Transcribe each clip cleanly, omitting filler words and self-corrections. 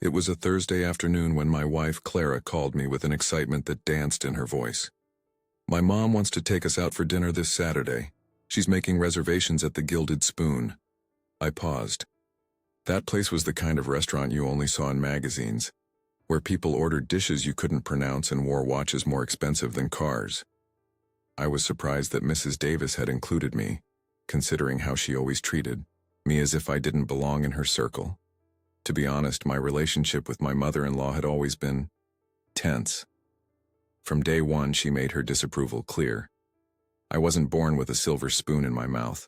It was a Thursday afternoon when my wife, Clara, called me with an excitement that danced in her voice. My mom wants to take us out for dinner this Saturday. She's making reservations at the Gilded Spoon. I paused. That place was the kind of restaurant you only saw in magazines, where people ordered dishes you couldn't pronounce and wore watches more expensive than cars. I was surprised that Mrs. Davis had included me, considering how she always treated me as if I didn't belong in her circle. To be honest, my relationship with my mother-in-law had always been tense. From day one, she made her disapproval clear. I wasn't born with a silver spoon in my mouth.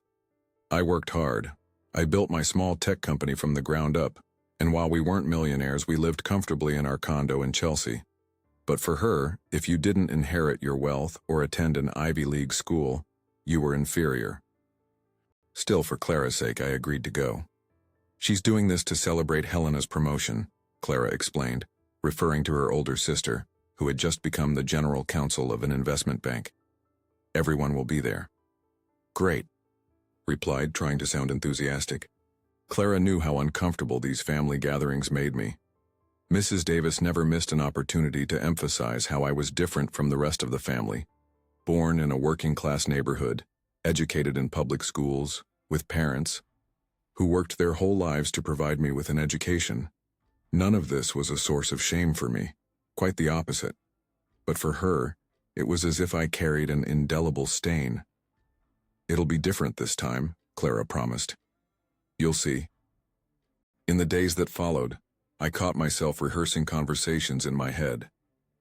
I worked hard. I built my small tech company from the ground up, and while we weren't millionaires, we lived comfortably in our condo in Chelsea. But for her, if you didn't inherit your wealth or attend an Ivy League school, you were inferior. Still, for Clara's sake, I agreed to go. She's doing this to celebrate Helena's promotion, Clara explained, referring to her older sister, who had just become the general counsel of an investment bank. Everyone will be there. Great, replied, trying to sound enthusiastic. Clara knew how uncomfortable these family gatherings made me. Mrs. Davis never missed an opportunity to emphasize how I was different from the rest of the family. Born in a working-class neighborhood, educated in public schools, with parents who worked their whole lives to provide me with an education. None of this was a source of shame for me, quite the opposite. But for her, it was as if I carried an indelible stain. It'll be different this time, Clara promised. You'll see. In the days that followed, I caught myself rehearsing conversations in my head.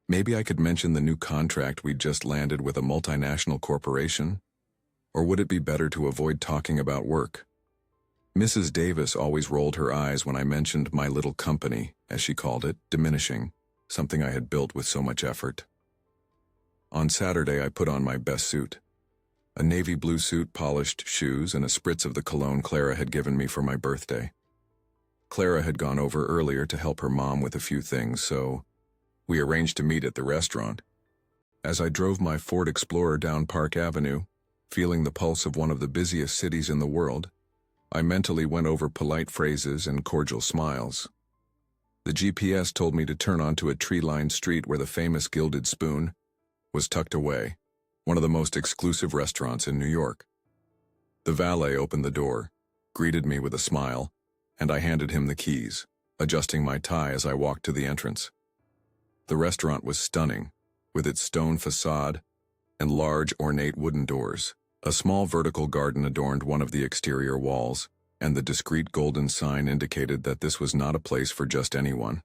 Maybe I could mention the new contract we'd just landed with a multinational corporation? Or would it be better to avoid talking about work? Mrs. Davis always rolled her eyes when I mentioned my little company, as she called it, diminishing, something I had built with so much effort. On Saturday, I put on my best suit. A navy blue suit, polished shoes, and a spritz of the cologne Clara had given me for my birthday. Clara had gone over earlier to help her mom with a few things, so we arranged to meet at the restaurant. As I drove my Ford Explorer down Park Avenue, feeling the pulse of one of the busiest cities in the world, I mentally went over polite phrases and cordial smiles. The GPS told me to turn onto a tree-lined street where the famous Gilded Spoon was tucked away, one of the most exclusive restaurants in New York. The valet opened the door, greeted me with a smile, and I handed him the keys, adjusting my tie as I walked to the entrance. The restaurant was stunning, with its stone facade and large ornate wooden doors. A small vertical garden adorned one of the exterior walls, and the discreet golden sign indicated that this was not a place for just anyone.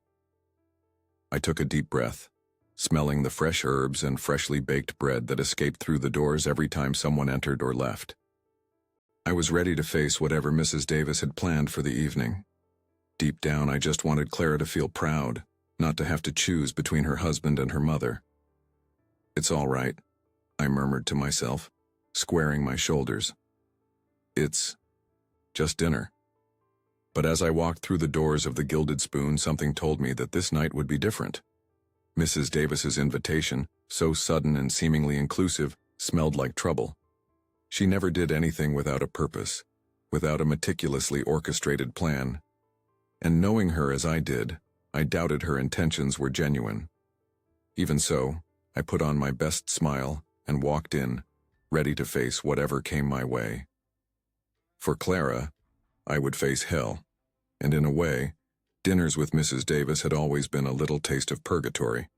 I took a deep breath, smelling the fresh herbs and freshly baked bread that escaped through the doors every time someone entered or left. I was ready to face whatever Mrs. Davis had planned for the evening. Deep down, I just wanted Clara to feel proud, not to have to choose between her husband and her mother. It's all right, I murmured to myself, squaring my shoulders. It's just dinner. But as I walked through the doors of the Gilded Spoon, something told me that this night would be different. Mrs. Davis's invitation, so sudden and seemingly inclusive, smelled like trouble. She never did anything without a purpose, without a meticulously orchestrated plan. And knowing her as I did, I doubted her intentions were genuine. Even so, I put on my best smile and walked in, ready to face whatever came my way. For Clara, I would face hell, and in a way, dinners with Mrs. Davis had always been a little taste of purgatory.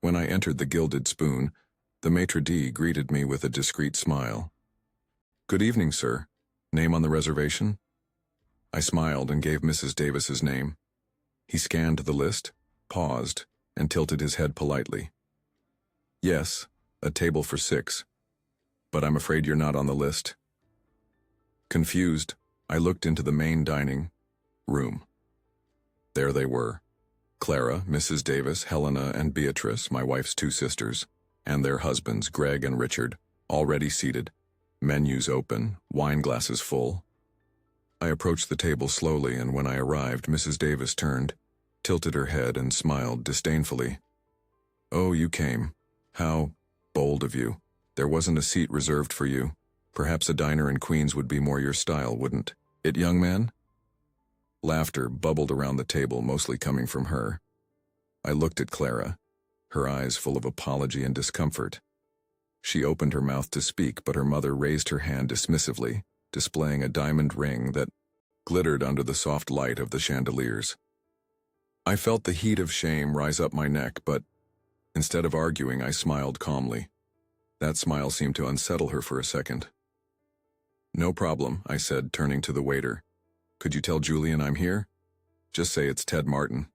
When I entered the Gilded Spoon, the maitre d' greeted me with a discreet smile. Good evening, sir. Name on the reservation? I smiled and gave Mrs. Davis's name. He scanned the list, paused, and tilted his head politely. Yes, a table for 6. But I'm afraid you're not on the list. Confused, I looked into the main dining room. There they were. Clara, Mrs. Davis, Helena, and Beatrice, my wife's 2 sisters, and their husbands, Greg and Richard, already seated, menus open, wine glasses full. I approached the table slowly, and when I arrived, Mrs. Davis turned, tilted her head, and smiled disdainfully. Oh, you came. How bold of you. There wasn't a seat reserved for you. Perhaps a diner in Queens would be more your style, wouldn't it, young man? Laughter bubbled around the table, mostly coming from her. I looked at Clara, her eyes full of apology and discomfort. She opened her mouth to speak, but her mother raised her hand dismissively, displaying a diamond ring that glittered under the soft light of the chandeliers. I felt the heat of shame rise up my neck, but instead of arguing, I smiled calmly. That smile seemed to unsettle her for a second. "No problem," I said, turning to the waiter. "Could you tell Julian I'm here? Just say it's Ted Martin."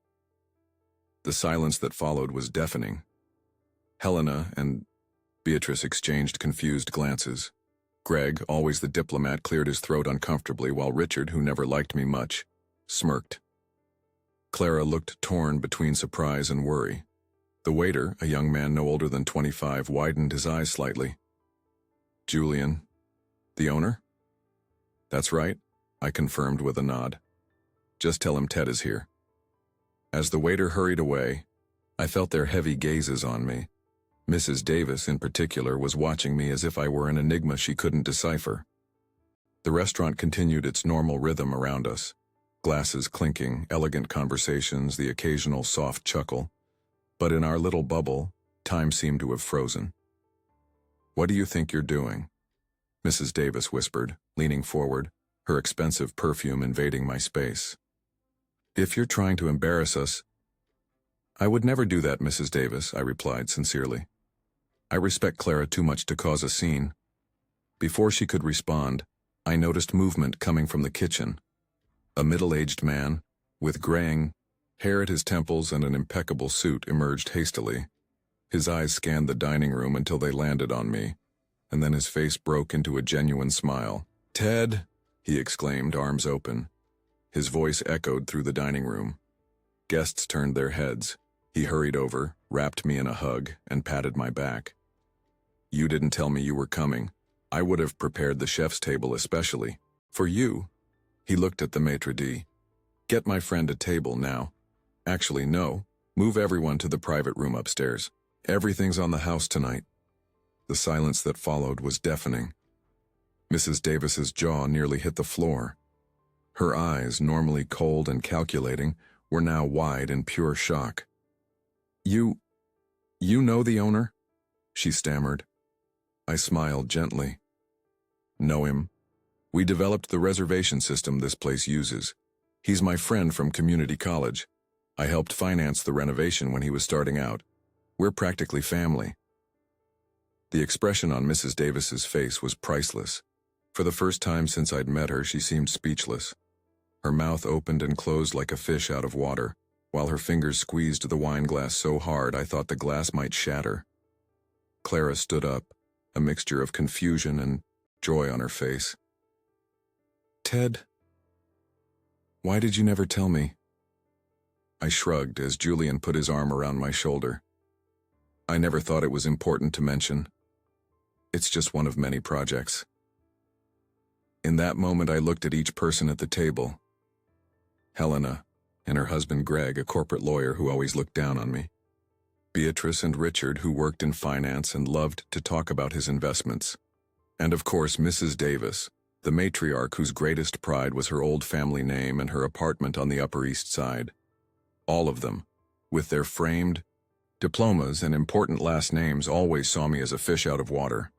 The silence that followed was deafening. Helena and Beatrice exchanged confused glances. Greg, always the diplomat, cleared his throat uncomfortably, while Richard, who never liked me much, smirked. Clara looked torn between surprise and worry. The waiter, a young man no older than 25, widened his eyes slightly. "Julian, the owner?" "That's right," I confirmed with a nod. "Just tell him Ted is here." As the waiter hurried away, I felt their heavy gazes on me. Mrs. Davis, in particular, was watching me as if I were an enigma she couldn't decipher. The restaurant continued its normal rhythm around us. Glasses clinking, elegant conversations, the occasional soft chuckle. But in our little bubble, time seemed to have frozen. "What do you think you're doing?" Mrs. Davis whispered, leaning forward, her expensive perfume invading my space. "If you're trying to embarrass us—" "I would never do that, Mrs. Davis," I replied sincerely. "I respect Clara too much to cause a scene." Before she could respond, I noticed movement coming from the kitchen. A middle-aged man, with graying hair at his temples and an impeccable suit, emerged hastily. His eyes scanned the dining room until they landed on me, and then his face broke into a genuine smile. "Ted!" he exclaimed, arms open. His voice echoed through the dining room. Guests turned their heads. He hurried over, wrapped me in a hug, and patted my back. "You didn't tell me you were coming. I would have prepared the chef's table especially. For you." He looked at the maitre d'. "Get my friend a table now. Actually, no. Move everyone to the private room upstairs. Everything's on the house tonight." The silence that followed was deafening. Mrs. Davis's jaw nearly hit the floor. Her eyes, normally cold and calculating, were now wide in pure shock. You know the owner?" she stammered. I smiled gently. "Know him. We developed the reservation system this place uses. He's my friend from community college. I helped finance the renovation when he was starting out. We're practically family." The expression on Mrs. Davis's face was priceless. For the first time since I'd met her, she seemed speechless. Her mouth opened and closed like a fish out of water, while her fingers squeezed the wine glass so hard I thought the glass might shatter. Clara stood up, a mixture of confusion and joy on her face. "Ted, why did you never tell me?" I shrugged as Julian put his arm around my shoulder. "I never thought it was important to mention. It's just one of many projects." In that moment, I looked at each person at the table. Helena and her husband Greg, a corporate lawyer who always looked down on me. Beatrice and Richard, who worked in finance and loved to talk about his investments. And of course, Mrs. Davis, the matriarch whose greatest pride was her old family name and her apartment on the Upper East Side. All of them, with their framed diplomas and important last names, always saw me as a fish out of water.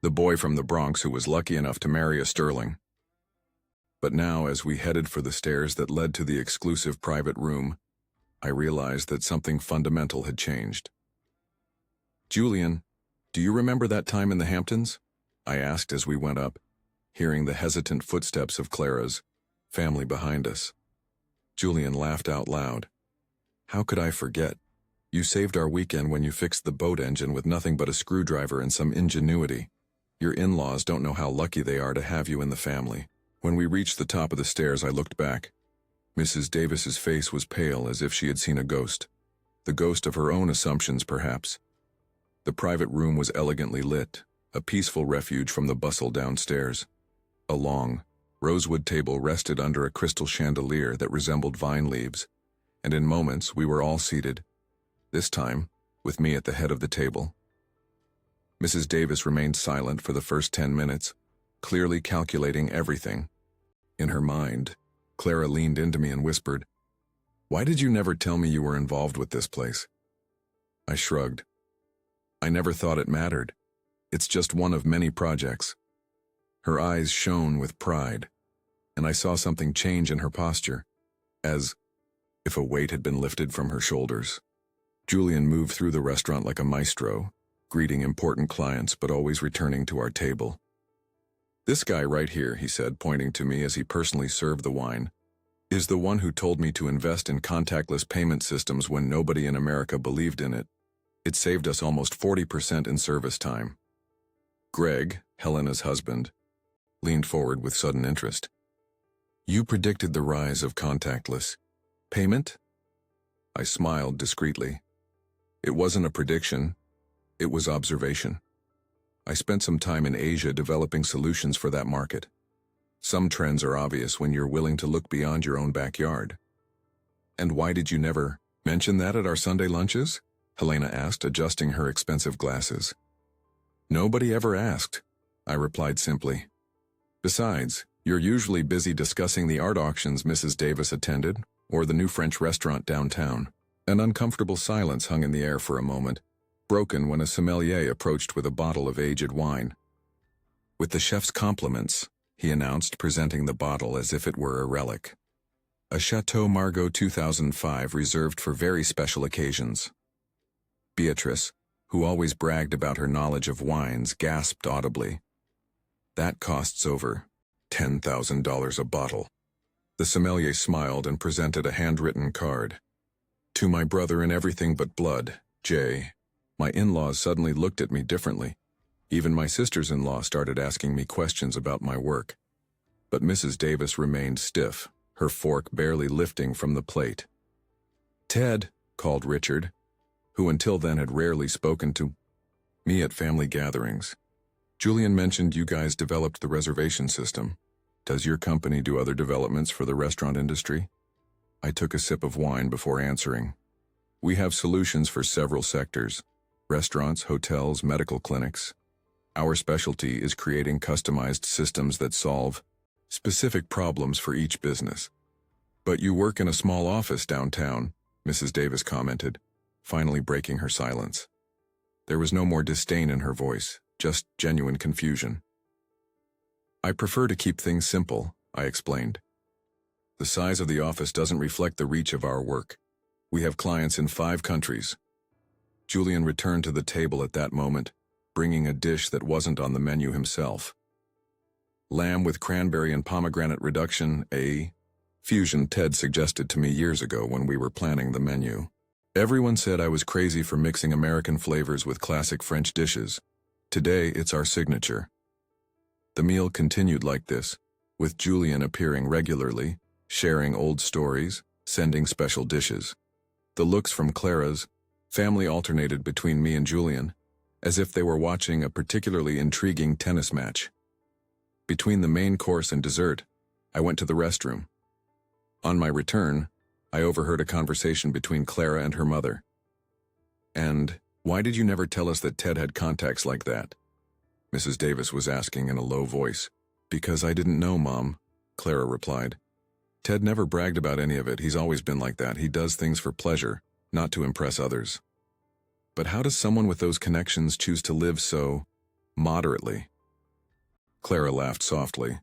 The boy from the Bronx who was lucky enough to marry a Sterling. But now, as we headed for the stairs that led to the exclusive private room, I realized that something fundamental had changed. "Julian, do you remember that time in the Hamptons?" I asked as we went up, hearing the hesitant footsteps of Clara's family behind us. Julian laughed out loud. "How could I forget? You saved our weekend when you fixed the boat engine with nothing but a screwdriver and some ingenuity. Your in-laws don't know how lucky they are to have you in the family." When we reached the top of the stairs, I looked back. Mrs. Davis's face was pale, as if she had seen a ghost. The ghost of her own assumptions, perhaps. The private room was elegantly lit, a peaceful refuge from the bustle downstairs. A long, rosewood table rested under a crystal chandelier that resembled vine leaves, and in moments we were all seated, this time with me at the head of the table. Mrs. Davis remained silent for the first 10 minutes, clearly calculating everything. In her mind, Clara leaned into me and whispered, "Why did you never tell me you were involved with this place?" I shrugged. "I never thought it mattered. It's just one of many projects." Her eyes shone with pride, and I saw something change in her posture, as if a weight had been lifted from her shoulders. Julian moved through the restaurant like a maestro, greeting important clients but always returning to our table. "This guy right here," he said, pointing to me as he personally served the wine, "is the one who told me to invest in contactless payment systems when nobody in America believed in it. It saved us almost 40% in service time." Greg, Helena's husband, leaned forward with sudden interest. "You predicted the rise of contactless payment?" I smiled discreetly. "It wasn't a prediction, it was observation. I spent some time in Asia developing solutions for that market. Some trends are obvious when you're willing to look beyond your own backyard." "And why did you never mention that at our Sunday lunches?" Helena asked, adjusting her expensive glasses. "Nobody ever asked," I replied simply. "Besides, you're usually busy discussing the art auctions Mrs. Davis attended, or the new French restaurant downtown." An uncomfortable silence hung in the air for a moment, broken when a sommelier approached with a bottle of aged wine. "With the chef's compliments," he announced, presenting the bottle as if it were a relic. "A Chateau Margaux 2005 reserved for very special occasions." Beatrice, who always bragged about her knowledge of wines, gasped audibly. "That costs over $10,000 a bottle." The sommelier smiled and presented a handwritten card. "To my brother in everything but blood, Jay." My in-laws suddenly looked at me differently. Even my sisters-in-law started asking me questions about my work. But Mrs. Davis remained stiff, her fork barely lifting from the plate. "Ted," called Richard, who until then had rarely spoken to me at family gatherings. "Julian mentioned you guys developed the reservation system. Does your company do other developments for the restaurant industry?" I took a sip of wine before answering. "We have solutions for several sectors: restaurants, hotels, medical clinics. Our specialty is creating customized systems that solve specific problems for each business." "But you work in a small office downtown," Mrs. Davis commented, finally breaking her silence. There was no more disdain in her voice, just genuine confusion. "I prefer to keep things simple," I explained. "The size of the office doesn't reflect the reach of our work. We have clients in 5 countries. Julian returned to the table at that moment, bringing a dish that wasn't on the menu himself. "Lamb with cranberry and pomegranate reduction, a fusion Ted suggested to me years ago when we were planning the menu. Everyone said I was crazy for mixing American flavors with classic French dishes. Today, it's our signature." The meal continued like this, with Julian appearing regularly, sharing old stories, sending special dishes. The looks from Clara's family alternated between me and Julian, as if they were watching a particularly intriguing tennis match. Between the main course and dessert, I went to the restroom. On my return, I overheard a conversation between Clara and her mother. "And why did you never tell us that Ted had contacts like that?" Mrs. Davis was asking in a low voice. "Because I didn't know, Mom," Clara replied. "Ted never bragged about any of it. He's always been like that. He does things for pleasure, not to impress others." "But how does someone with those connections choose to live so moderately?" Clara laughed softly.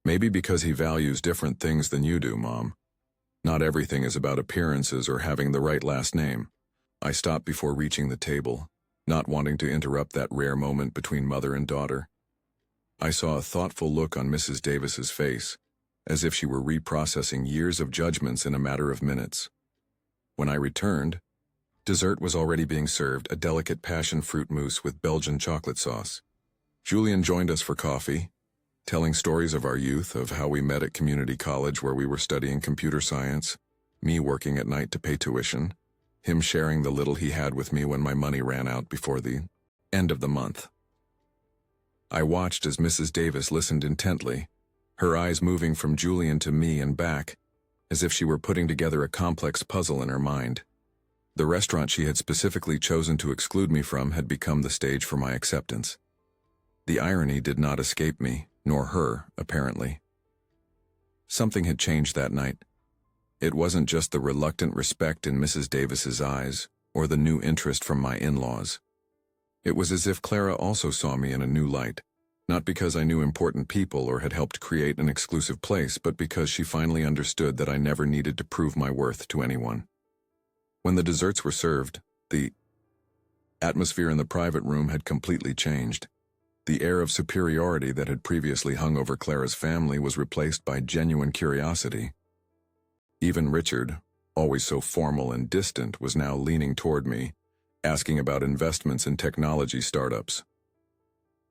"Maybe because he values different things than you do, Mom. Not everything is about appearances or having the right last name." I stopped before reaching the table, not wanting to interrupt that rare moment between mother and daughter. I saw a thoughtful look on Mrs. Davis's face, as if she were reprocessing years of judgments in a matter of minutes. When I returned, dessert was already being served, a delicate passion fruit mousse with Belgian chocolate sauce. Julian joined us for coffee, telling stories of our youth, of how we met at community college where we were studying computer science, me working at night to pay tuition, him sharing the little he had with me when my money ran out before the end of the month. I watched as Mrs. Davis listened intently, her eyes moving from Julian to me and back, as if she were putting together a complex puzzle in her mind. The restaurant she had specifically chosen to exclude me from had become the stage for my acceptance. The irony did not escape me, nor her, apparently. Something had changed that night. It wasn't just the reluctant respect in Mrs. Davis's eyes, or the new interest from my in-laws. It was as if Clara also saw me in a new light, not because I knew important people or had helped create an exclusive place, but because she finally understood that I never needed to prove my worth to anyone. When the desserts were served, the atmosphere in the private room had completely changed. The air of superiority that had previously hung over Clara's family was replaced by genuine curiosity. Even Richard, always so formal and distant, was now leaning toward me, asking about investments in technology startups.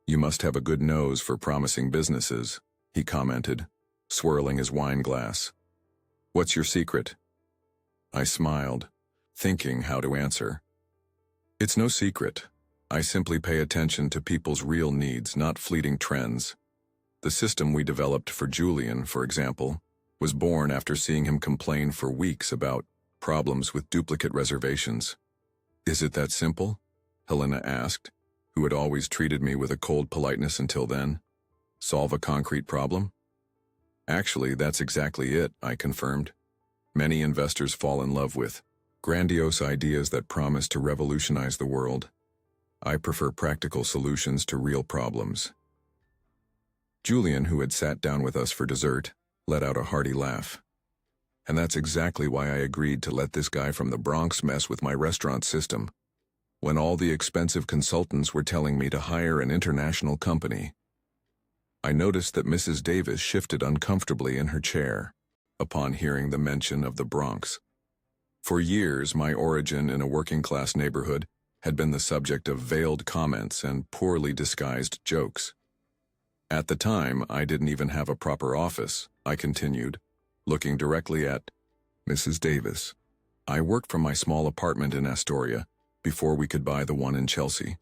"You must have a good nose for promising businesses," he commented, swirling his wine glass. "What's your secret?" I smiled, thinking how to answer. "It's no secret. I simply pay attention to people's real needs, not fleeting trends. The system we developed for Julian, for example, was born after seeing him complain for weeks about problems with duplicate reservations." "Is it that simple?" Helena asked, who had always treated me with a cold politeness until then. "Solve a concrete problem?" "Actually, that's exactly it," I confirmed. "Many investors fall in love with grandiose ideas that promise to revolutionize the world. I prefer practical solutions to real problems." Julian, who had sat down with us for dessert, let out a hearty laugh. "And that's exactly why I agreed to let this guy from the Bronx mess with my restaurant system, when all the expensive consultants were telling me to hire an international company." I noticed that Mrs. Davis shifted uncomfortably in her chair upon hearing the mention of the Bronx. For years, my origin in a working-class neighborhood had been the subject of veiled comments and poorly disguised jokes. At the time, I didn't even have a proper office, I continued, looking directly at Mrs. Davis. "I worked from my small apartment in Astoria before we could buy the one in Chelsea."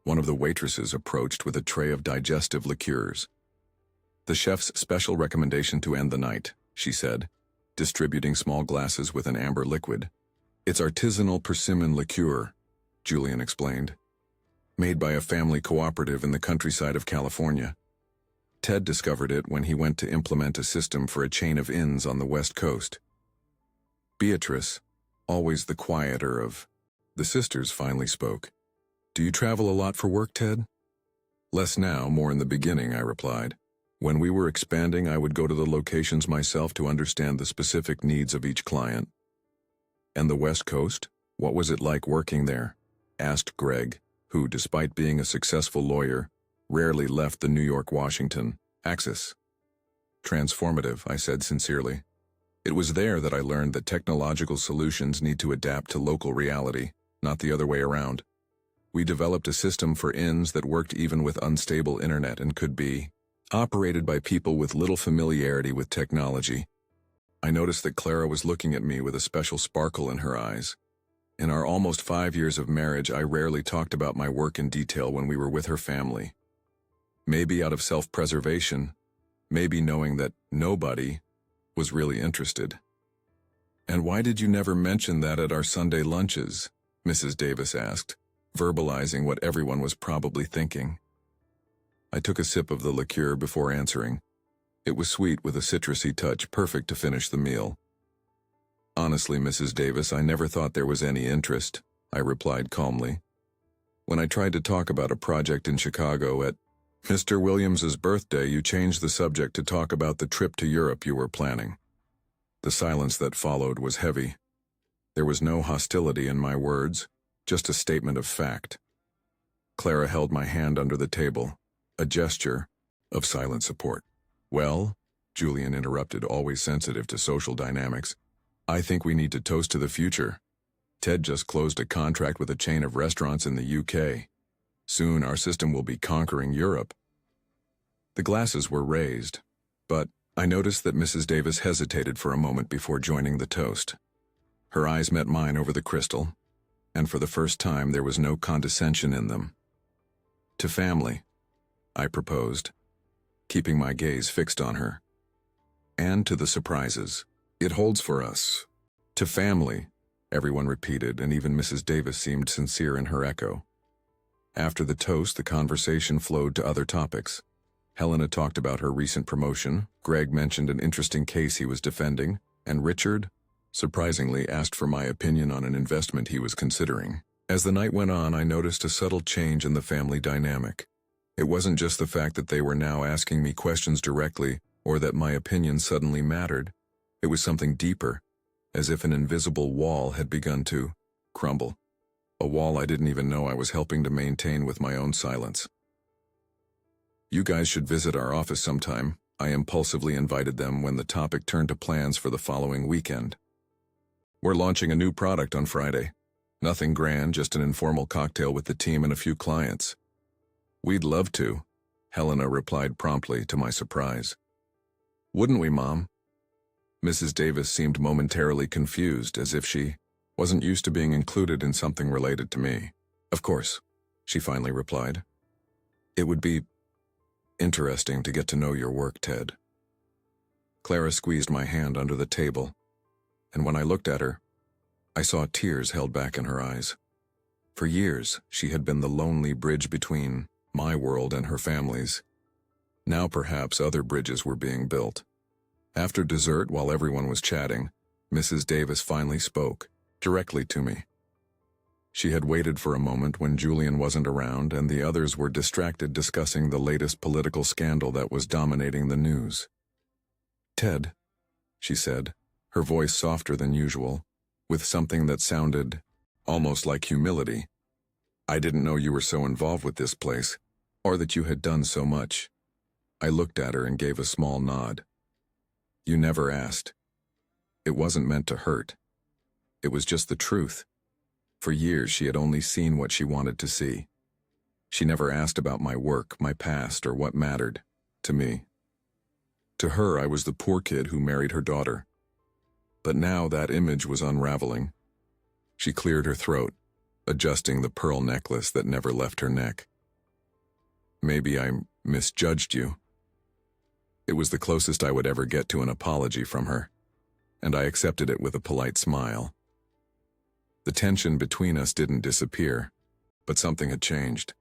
One of the waitresses approached with a tray of digestive liqueurs. "The chef's special recommendation to end the night," she said, distributing small glasses with an amber liquid. "It's artisanal persimmon liqueur," Julian explained, "made by a family cooperative in the countryside of California. Ted discovered it when he went to implement a system for a chain of inns on the West Coast." Beatrice, always the quieter of the sisters, finally spoke. "Do you travel a lot for work, Ted?" "Less now, more in the beginning," I replied. "When we were expanding, I would go to the locations myself to understand the specific needs of each client." "And the West Coast? What was it like working there?" asked Greg, who, despite being a successful lawyer, rarely left the New York-Washington axis. "Transformative," I said sincerely. "It was there that I learned that technological solutions need to adapt to local reality, not the other way around. We developed a system for inns that worked even with unstable internet and could be operated by people with little familiarity with technology." I noticed that Clara was looking at me with a special sparkle in her eyes. In our almost 5 years of marriage, I rarely talked about my work in detail when we were with her family. Maybe out of self-preservation, maybe knowing that nobody was really interested. "And why did you never mention that at our Sunday lunches?" Mrs. Davis asked, verbalizing what everyone was probably thinking. I took a sip of the liqueur before answering. It was sweet with a citrusy touch, perfect to finish the meal. "Honestly, Mrs. Davis, I never thought there was any interest," I replied calmly. "When I tried to talk about a project in Chicago at Mr. Williams's birthday, you changed the subject to talk about the trip to Europe you were planning." The silence that followed was heavy. There was no hostility in my words, just a statement of fact. Clara held my hand under the table, a gesture of silent support. "Well," Julian interrupted, always sensitive to social dynamics, "I think we need to toast to the future. Ted just closed a contract with a chain of restaurants in the UK. Soon our system will be conquering Europe." The glasses were raised, but I noticed that Mrs. Davis hesitated for a moment before joining the toast. Her eyes met mine over the crystal, and for the first time there was no condescension in them. "To family," I proposed, keeping my gaze fixed on her. "And to the surprises it holds for us." "To family," everyone repeated, and even Mrs. Davis seemed sincere in her echo. After the toast, the conversation flowed to other topics. Helena talked about her recent promotion, Greg mentioned an interesting case he was defending, and Richard, surprisingly, asked for my opinion on an investment he was considering. As the night went on, I noticed a subtle change in the family dynamic. It wasn't just the fact that they were now asking me questions directly or that my opinion suddenly mattered. It was something deeper, as if an invisible wall had begun to crumble. A wall I didn't even know I was helping to maintain with my own silence. "You guys should visit our office sometime," I impulsively invited them when the topic turned to plans for the following weekend. "We're launching a new product on Friday. Nothing grand, just an informal cocktail with the team and a few clients." "We'd love to," Helena replied promptly, to my surprise. "Wouldn't we, Mom?" Mrs. Davis seemed momentarily confused, as if she wasn't used to being included in something related to me. "Of course," she finally replied. "It would be interesting to get to know your work, Ted." Clara squeezed my hand under the table, and when I looked at her, I saw tears held back in her eyes. For years, she had been the lonely bridge between my world and her family's. Now perhaps other bridges were being built. After dessert, while everyone was chatting, Mrs. Davis finally spoke, directly to me. She had waited for a moment when Julian wasn't around and the others were distracted discussing the latest political scandal that was dominating the news. "Ted," she said, her voice softer than usual, with something that sounded almost like humility. "I didn't know you were so involved with this place, or that you had done so much." I looked at her and gave a small nod. "You never asked. It wasn't meant to hurt. It was just the truth." For years, she had only seen what she wanted to see. She never asked about my work, my past, or what mattered to me. To her, I was the poor kid who married her daughter. But now that image was unraveling. She cleared her throat, adjusting the pearl necklace that never left her neck. "Maybe I misjudged you." It was the closest I would ever get to an apology from her, and I accepted it with a polite smile. The tension between us didn't disappear, but something had changed.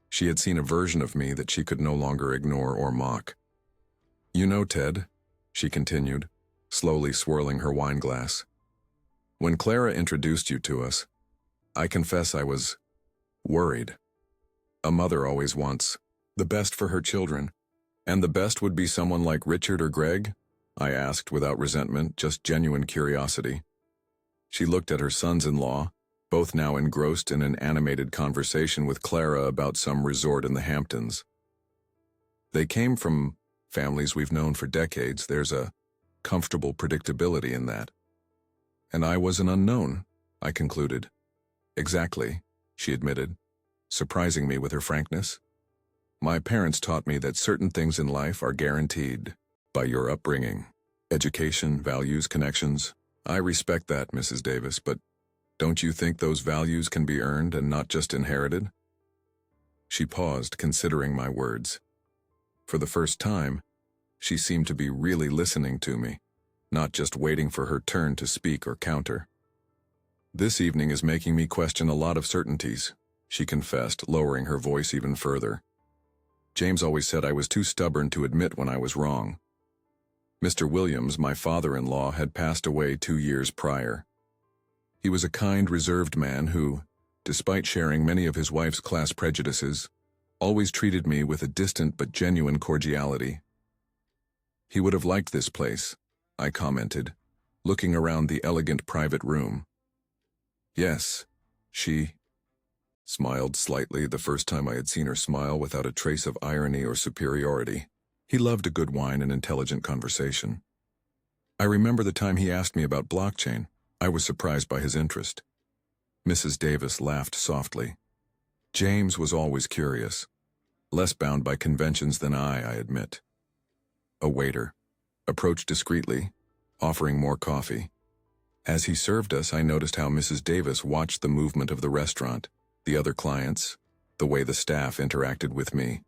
She had seen a version of me that she could no longer ignore or mock. "You know, Ted," she continued, slowly swirling her wine glass, "when Clara introduced you to us, I confess I was worried. A mother always wants the best for her children, and the best would be someone like Richard or Greg?" I asked without resentment, just genuine curiosity. She looked at her sons-in-law, both now engrossed in an animated conversation with Clara about some resort in the Hamptons. "They came from families we've known for decades. There's a comfortable predictability in that." "And I was an unknown," I concluded. "Exactly," she admitted, surprising me with her frankness. "My parents taught me that certain things in life are guaranteed by your upbringing. Education, values, connections. I respect that, Mrs. Davis, but don't you think those values can be earned and not just inherited?" She paused, considering my words. For the first time, she seemed to be really listening to me, not just waiting for her turn to speak or counter. "This evening is making me question a lot of certainties," she confessed, lowering her voice even further. "James always said I was too stubborn to admit when I was wrong. Mr. Williams, my father-in-law, had passed away 2 years prior. He was a kind, reserved man who, despite sharing many of his wife's class prejudices, always treated me with a distant but genuine cordiality. He would have liked this place," I commented, looking around the elegant private room. "Yes," she smiled slightly, the first time I had seen her smile without a trace of irony or superiority. "He loved a good wine and intelligent conversation. I remember the time he asked me about blockchain. I was surprised by his interest." Mrs. Davis laughed softly. "James was always curious, less bound by conventions than I admit." A waiter approached discreetly, offering more coffee. As he served us, I noticed how Mrs. Davis watched the movement of the restaurant, the other clients, the way the staff interacted with me.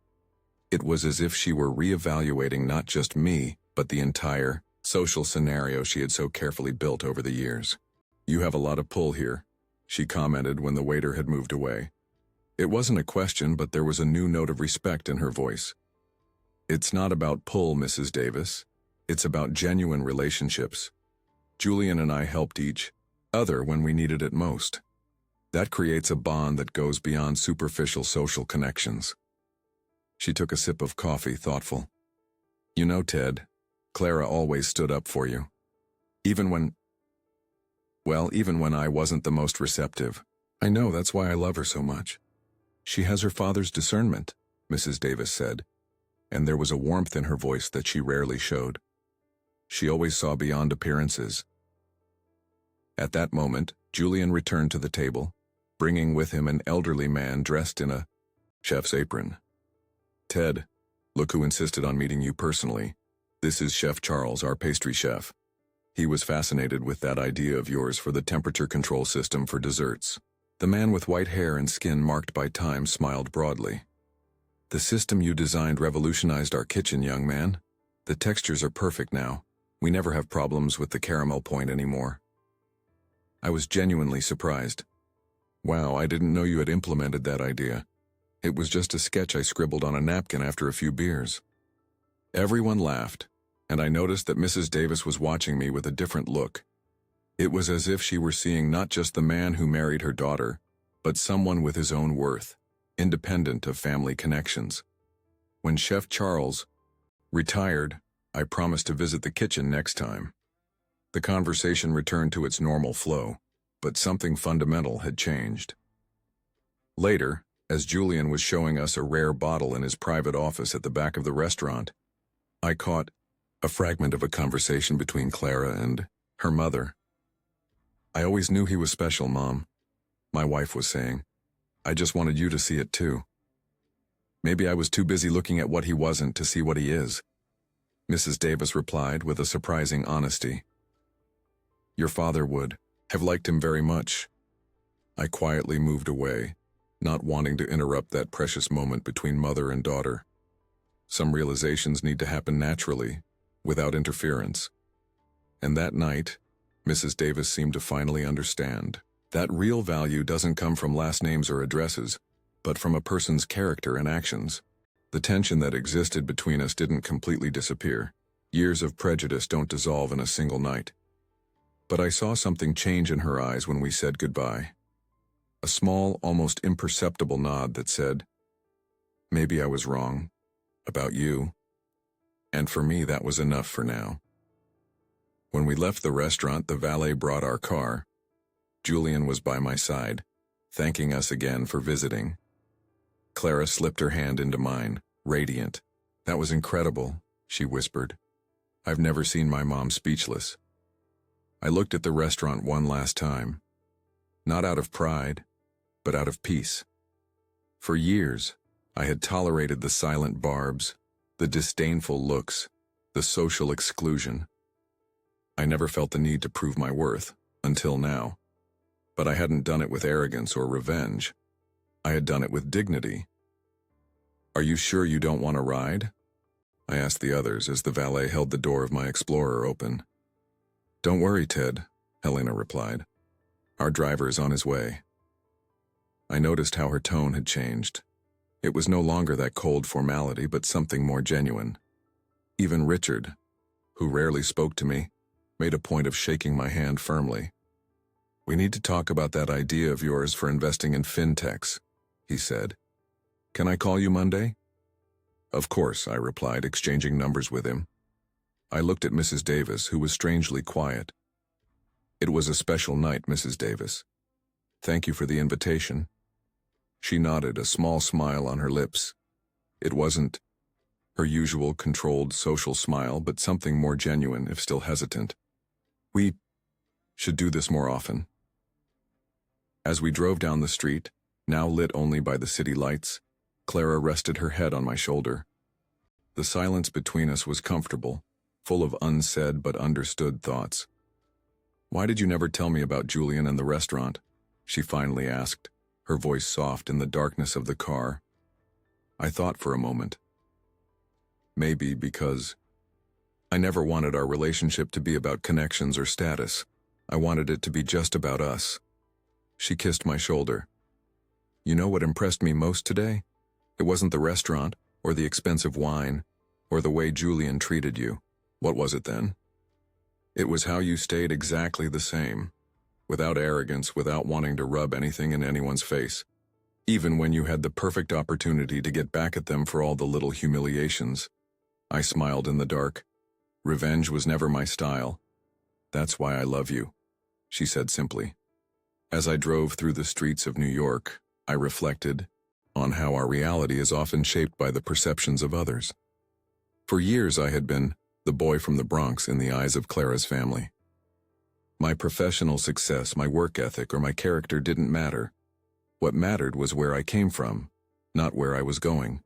It was as if she were reevaluating not just me, but the entire social scenario she had so carefully built over the years. "You have a lot of pull here," she commented when the waiter had moved away. It wasn't a question, but there was a new note of respect in her voice. It's not about pull, Mrs. Davis. It's about genuine relationships. Julian and I helped each other when we needed it most. That creates a bond that goes beyond superficial social connections. She took a sip of coffee, thoughtful. You know, Ted, Clara always stood up for you. Even when I wasn't the most receptive. I know, that's why I love her so much. She has her father's discernment, Mrs. Davis said, and there was a warmth in her voice that she rarely showed. She always saw beyond appearances. At that moment, Julian returned to the table, bringing with him an elderly man dressed in a chef's apron. Ted, look who insisted on meeting you personally. This is Chef Charles, our pastry chef. He was fascinated with that idea of yours for the temperature control system for desserts. The man with white hair and skin marked by time smiled broadly. The system you designed revolutionized our kitchen, young man. The textures are perfect now. We never have problems with the caramel point anymore. I was genuinely surprised. Wow, I didn't know you had implemented that idea. It was just a sketch I scribbled on a napkin after a few beers. Everyone laughed, and I noticed that Mrs. Davis was watching me with a different look. It was as if she were seeing not just the man who married her daughter, but someone with his own worth, independent of family connections. When Chef Charles retired, I promised to visit the kitchen next time. The conversation returned to its normal flow, but something fundamental had changed. Later, as Julian was showing us a rare bottle in his private office at the back of the restaurant, I caught a fragment of a conversation between Clara and her mother. I always knew he was special, Mom, my wife was saying. I just wanted you to see it too. Maybe I was too busy looking at what he wasn't to see what he is, Mrs. Davis replied with a surprising honesty. Your father would have liked him very much. I quietly moved away, not wanting to interrupt that precious moment between mother and daughter. Some realizations need to happen naturally, without interference. And that night, Mrs. Davis seemed to finally understand that real value doesn't come from last names or addresses, but from a person's character and actions. The tension that existed between us didn't completely disappear. Years of prejudice don't dissolve in a single night. But I saw something change in her eyes when we said goodbye. A small, almost imperceptible nod that said, maybe I was wrong about you. And for me, that was enough for now. When we left the restaurant, the valet brought our car. Julian was by my side, thanking us again for visiting. Clara slipped her hand into mine, radiant. That was incredible, she whispered. I've never seen my mom speechless. I looked at the restaurant one last time, not out of pride, but out of peace. For years, I had tolerated the silent barbs, the disdainful looks, the social exclusion. I never felt the need to prove my worth, until now. But I hadn't done it with arrogance or revenge. I had done it with dignity. Are you sure you don't want to ride? I asked the others as the valet held the door of my Explorer open. Don't worry, Ted, Helena replied. Our driver is on his way. I noticed how her tone had changed. It was no longer that cold formality, but something more genuine. Even Richard, who rarely spoke to me, made a point of shaking my hand firmly. We need to talk about that idea of yours for investing in fintechs, he said. Can I call you Monday? Of course, I replied, exchanging numbers with him. I looked at Mrs. Davis, who was strangely quiet. It was a special night, Mrs. Davis. Thank you for the invitation. She nodded, a small smile on her lips. It wasn't her usual controlled social smile, but something more genuine, if still hesitant. We should do this more often. As we drove down the street, now lit only by the city lights, Clara rested her head on my shoulder. The silence between us was comfortable, full of unsaid but understood thoughts. Why did you never tell me about Julian and the restaurant? She finally asked, her voice soft in the darkness of the car. I thought for a moment. Maybe because I never wanted our relationship to be about connections or status. I wanted it to be just about us. She kissed my shoulder. You know what impressed me most today? It wasn't the restaurant or the expensive wine. or the way Julian treated you. What was it then? It was how you stayed exactly the same, without arrogance, without wanting to rub anything in anyone's face, even when you had the perfect opportunity to get back at them for all the little humiliations. I smiled in the dark. Revenge was never my style. That's why I love you, she said simply. As I drove through the streets of New York, I reflected on how our reality is often shaped by the perceptions of others. For years I had been the boy from the Bronx in the eyes of Clara's family. My professional success, my work ethic, or my character didn't matter. What mattered was where I came from, not where I was going.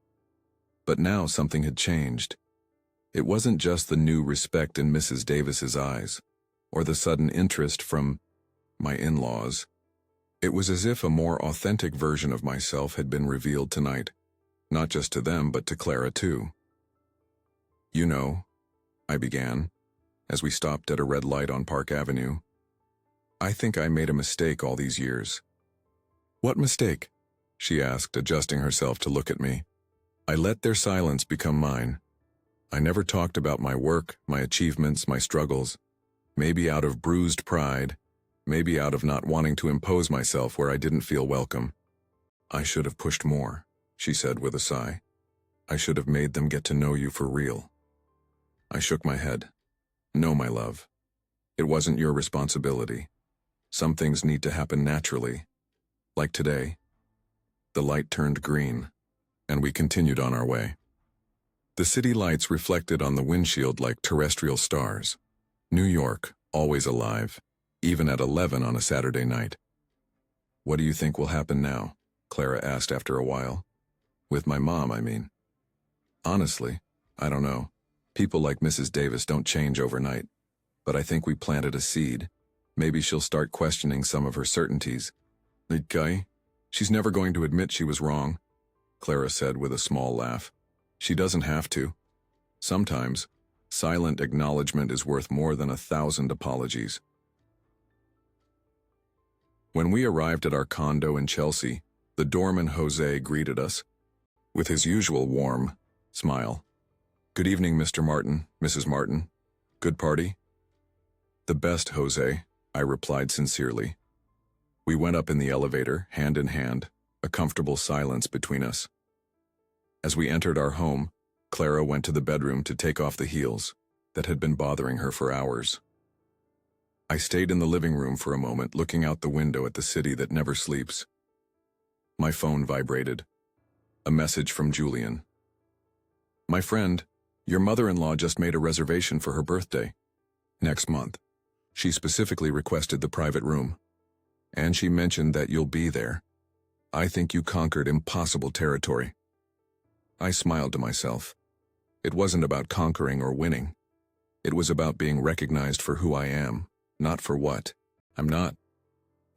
But now something had changed. It wasn't just the new respect in Mrs. Davis's eyes, or the sudden interest from my in-laws. It was as if a more authentic version of myself had been revealed tonight, not just to them, but to Clara too. You know, I began, as we stopped at a red light on Park Avenue, I think I made a mistake all these years. What mistake? She asked, adjusting herself to look at me. I let their silence become mine. I never talked about my work, my achievements, my struggles. Maybe out of bruised pride, maybe out of not wanting to impose myself where I didn't feel welcome. I should have pushed more, she said with a sigh. I should have made them get to know you for real. I shook my head. No, my love. It wasn't your responsibility. Some things need to happen naturally. Like today. The light turned green, and we continued on our way. The city lights reflected on the windshield like terrestrial stars. New York, always alive, even at 11 on a Saturday night. What do you think will happen now? Clara asked after a while. With my mom, I mean. Honestly, I don't know. People like Mrs. Davis don't change overnight. But I think we planted a seed. Maybe she'll start questioning some of her certainties. Okay, she's never going to admit she was wrong, Clara said with a small laugh. She doesn't have to. Sometimes, silent acknowledgement is worth more than 1,000 apologies. When we arrived at our condo in Chelsea, the doorman Jose greeted us with his usual warm smile. Good evening, Mr. Martin, Mrs. Martin. Good party? The best, Jose, I replied sincerely. We went up in the elevator, hand in hand, a comfortable silence between us. As we entered our home, Clara went to the bedroom to take off the heels that had been bothering her for hours. I stayed in the living room for a moment, looking out the window at the city that never sleeps. My phone vibrated. A message from Julian. My friend, your mother-in-law just made a reservation for her birthday. Next month. She specifically requested the private room. And she mentioned that you'll be there. I think you conquered impossible territory. I smiled to myself. It wasn't about conquering or winning. It was about being recognized for who I am, not for what I'm not.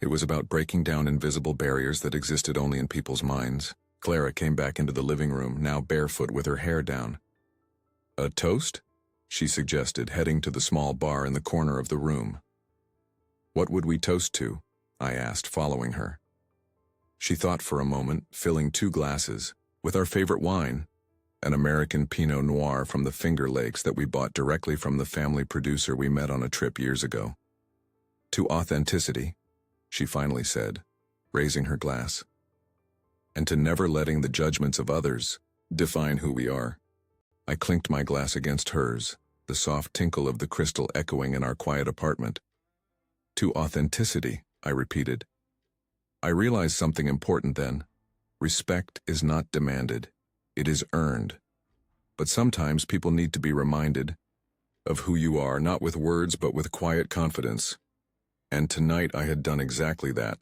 It was about breaking down invisible barriers that existed only in people's minds. Clara came back into the living room, now barefoot with her hair down. A toast? She suggested, heading to the small bar in the corner of the room. What would we toast to? I asked, following her. She thought for a moment, filling 2 glasses, with our favorite wine, an American Pinot Noir from the Finger Lakes that we bought directly from the family producer we met on a trip years ago. To authenticity, she finally said, raising her glass. And to never letting the judgments of others define who we are. I clinked my glass against hers, the soft tinkle of the crystal echoing in our quiet apartment. To authenticity, I repeated. I realized something important then. Respect is not demanded. It is earned. But sometimes people need to be reminded of who you are, not with words but with quiet confidence. And tonight I had done exactly that.